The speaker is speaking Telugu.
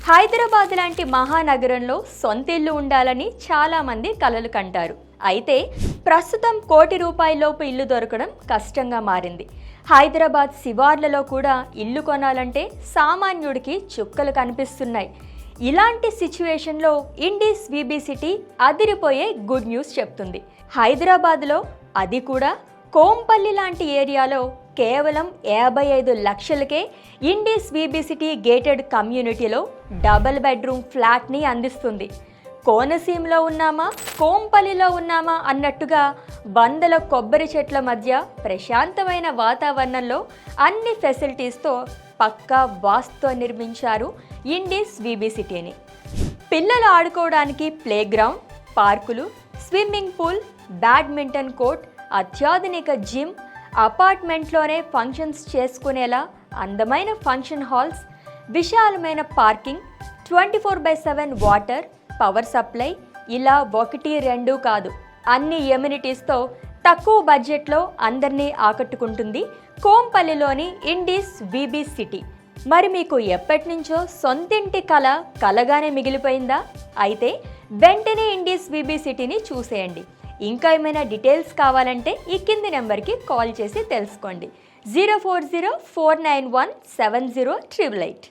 హైదరాబాద్ లాంటి మహానగరంలో సొంత ఇల్లు ఉండాలని చాలామంది కలలు కంటారు. అయితే ప్రస్తుతం ₹1,00,00,000 ఇల్లు దొరకడం కష్టంగా మారింది. హైదరాబాద్ శివార్లలో కూడా ఇల్లు కొనాలంటే సామాన్యుడికి చుక్కలు కనిపిస్తున్నాయి. ఇలాంటి సిచ్యువేషన్లో ఇండీస్ వీబీ సిటీ అదిరిపోయే గుడ్ న్యూస్ చెప్తుంది. హైదరాబాద్లో, అది కూడా కోంపల్లి లాంటి ఏరియాలో కేవలం 55 లక్షలకే ఇండీస్ వీబీ సిటీ గేటెడ్ కమ్యూనిటీలో డబుల్ బెడ్రూమ్ ఫ్లాట్ని అందిస్తుంది. కోనసీమలో ఉన్నామా, కోంపల్లిలో ఉన్నామా అన్నట్టుగా వందల కొబ్బరి చెట్ల మధ్య ప్రశాంతమైన వాతావరణంలో అన్ని ఫెసిలిటీస్తో పక్కా వాస్తుతో నిర్మించారు ఇండీస్ వీబీ సిటీని. పిల్లలు ఆడుకోవడానికి ప్లే గ్రౌండ్, పార్కులు, స్విమ్మింగ్ పూల్, బ్యాడ్మింటన్ కోర్ట్, అత్యాధునిక జిమ్, అపార్ట్మెంట్లోనే ఫంక్షన్స్ చేసుకునేలా అందమైన ఫంక్షన్ హాల్స్, విశాలమైన పార్కింగ్, 24/7 వాటర్, పవర్ సప్లై, ఇలా 1, 2 కాదు, అన్ని ఎమ్యూనిటీస్తో తక్కువ బడ్జెట్లో అందరినీ ఆకట్టుకుంటుంది కోంపల్లిలోని ఇండీస్ వీబీ సిటీ. మరి మీకు ఎప్పటి నుంచో సొంతింటి కలగానే మిగిలిపోయిందా? అయితే వెంటనే ఇండీస్ వీబీ సిటీని చూసేయండి. ఇంకా ఏమైనా డీటెయిల్స్ కావాలంటే ఈ కింది నెంబర్కి కాల్ చేసి తెలుసుకోండి. 04049170888.